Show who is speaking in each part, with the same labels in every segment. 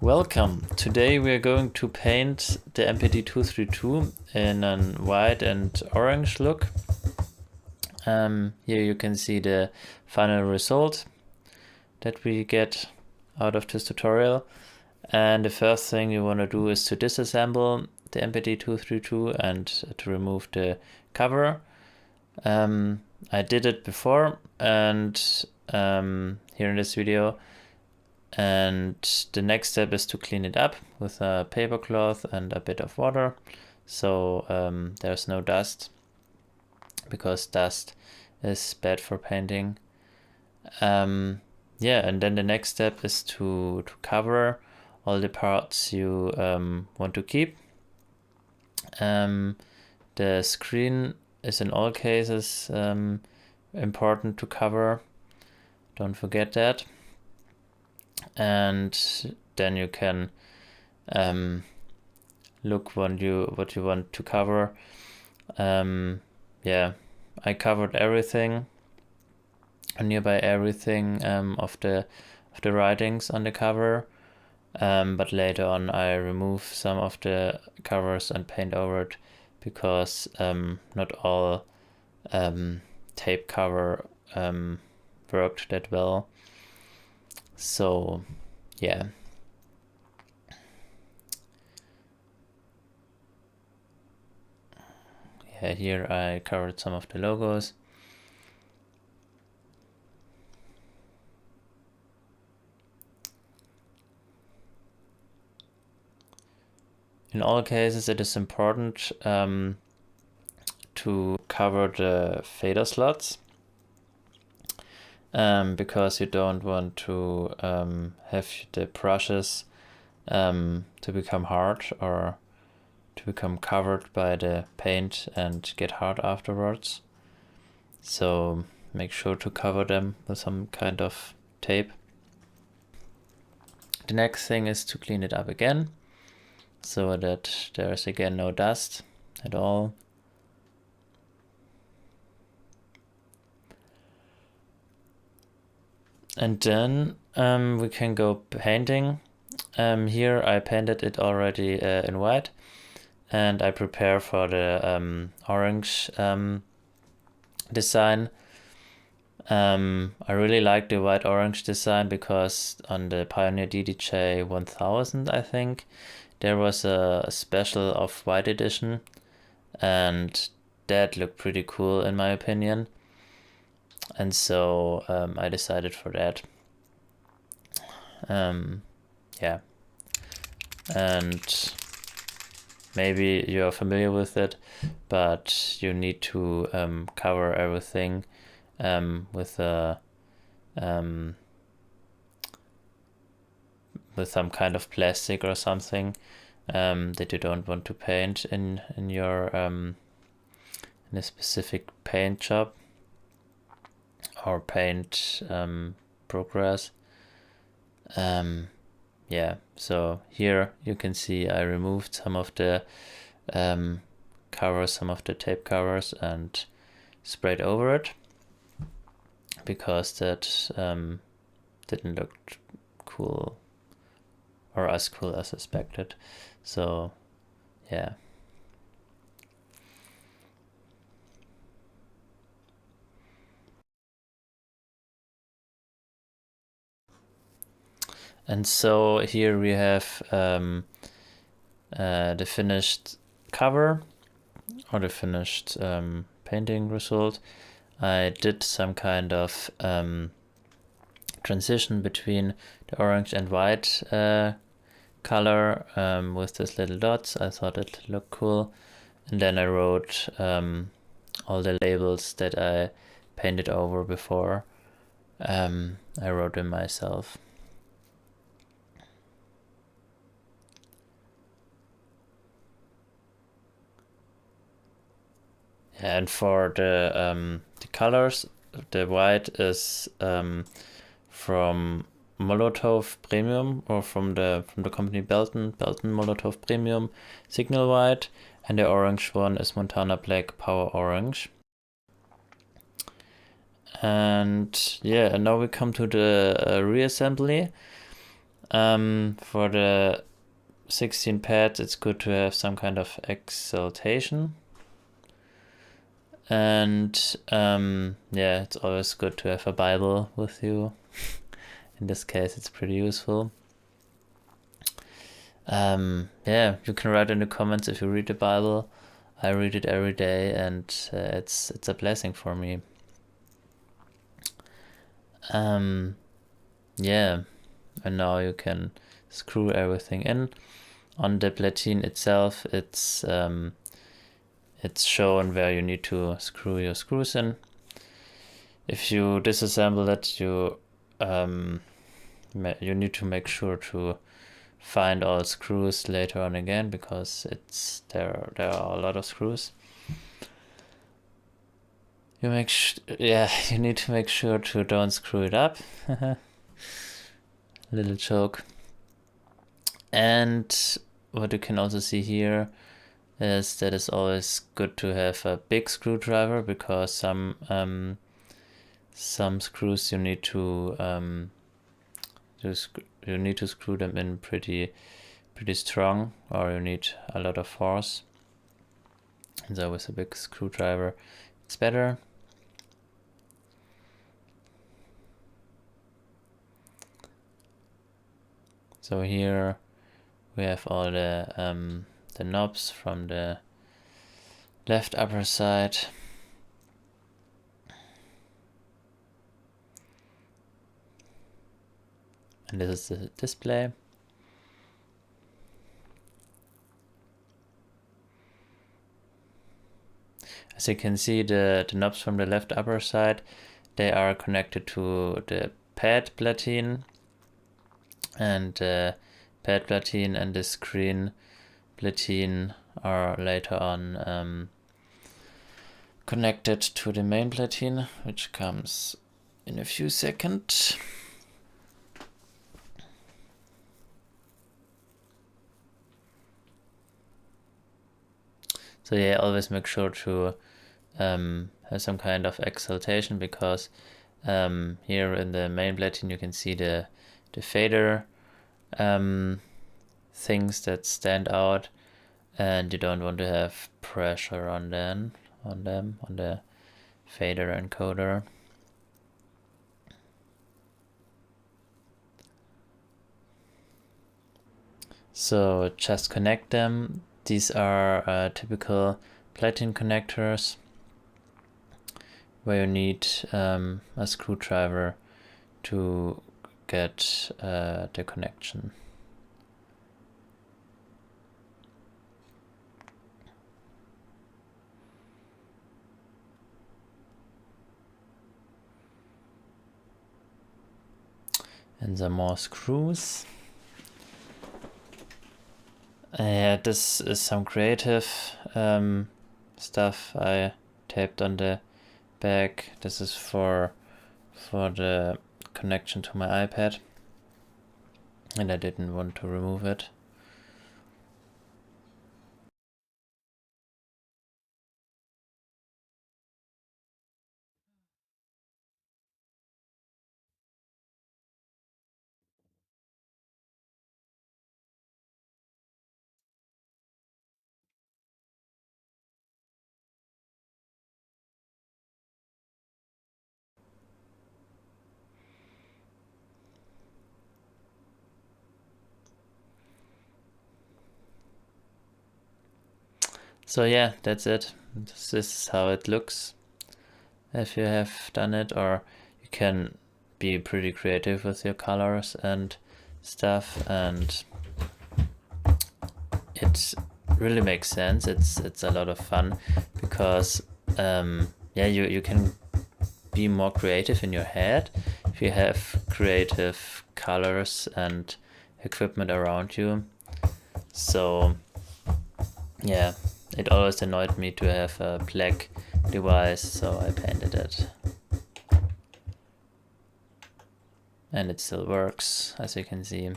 Speaker 1: Welcome! Today we are going to paint the MPD 232 in a white and orange look. Here you can see the final result that we get out of this tutorial. And the first thing you want to do is to disassemble the MPD 232 and to remove the cover. I did it before and here in this video. And the next step is to clean it up with a paper cloth and a bit of water, so there's no dust, because dust is bad for painting. Yeah, and then the next step is to cover all the parts you want to keep. The screen is in all cases important to cover, don't forget that. And then you can look what you want to cover. Yeah, I covered everything, nearby everything of the writings on the cover, but later on I remove some of the covers and paint over it, because not all tape cover worked that well. So yeah. Here I covered some of the logos. In all cases it is important to cover the fader slots, because you don't want to have the brushes to become hard or to become covered by the paint and get hard afterwards. So make sure to cover them with some kind of tape. The next thing is to clean it up again, so that there is again no dust at all. And then we can go painting. Here I painted it already in white, and I prepare for the orange design. I really like the white orange design, because on the Pioneer DDJ 1000, I think, there was a special of white edition, and that looked pretty cool in my opinion. And so I decided for that. Yeah, and maybe you're familiar with it, but you need to cover everything with some kind of plastic or something that you don't want to paint in your in a specific paint job or paint progress. Yeah, so here you can see I removed some of the covers, some of the tape covers, and sprayed over it, because that didn't look cool, or as cool as expected. So yeah. And so here we have the finished cover, or the finished painting result. I did some kind of transition between the orange and white color with these little dots. I thought it looked cool. And then I wrote all the labels that I painted over before. I wrote them myself. And for the colors, the white is from Molotow Premium, or from the company Belton Molotow Premium Signal White, and the orange one is Montana Black Power Orange. And yeah, and now we come to the reassembly. For the 16 pads, it's good to have some kind of exaltation. And yeah, it's always good to have a Bible with you. In this case, it's pretty useful. Yeah, you can write in the comments if you read the Bible. I read it every day, and it's a blessing for me. Yeah, and now you can screw everything in. On the platine itself, it's shown where you need to screw your screws in. If you disassemble it, you need to make sure to find all screws later on again, because there are a lot of screws. You need to make sure to don't screw it up. Little joke. And what you can also see here is that it's always good to have a big screwdriver, because some screws you need to screw them in pretty strong, or you need a lot of force. And so with a big screwdriver, it's better. So here we have all the knobs from the left upper side. And this is the display. As you can see, the knobs from the left upper side, they are connected to the pad platine, and the pad platine and the screen platine are later on connected to the main platine, which comes in a few seconds. So yeah, always make sure to have some kind of exaltation, because here in the main platine you can see the fader things that stand out, and you don't want to have pressure on the fader encoder. So just connect them. These are typical platine connectors, where you need a screwdriver to get the connection. And some more screws. Yeah, this is some creative stuff I taped on the back. This is for the connection to my iPad, and I didn't want to remove it. So yeah, that's it. This is how it looks if you have done it, or you can be pretty creative with your colors and stuff, and it really makes sense. It's a lot of fun, because yeah, you can be more creative in your head if you have creative colors and equipment around you. So yeah, it always annoyed me to have a black device, so I painted it. And it still works, as you can see.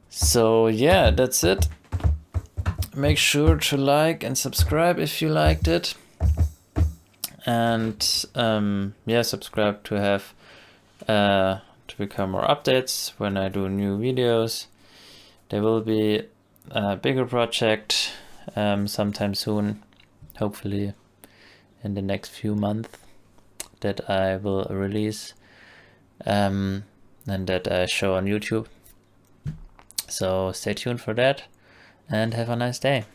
Speaker 1: So yeah, that's it. Make sure to like and subscribe if you liked it. And yeah, subscribe to have to become more updates when I do new videos. There will be a bigger project sometime soon, hopefully in the next few months, that I will release and that I show on YouTube. So stay tuned for that and have a nice day.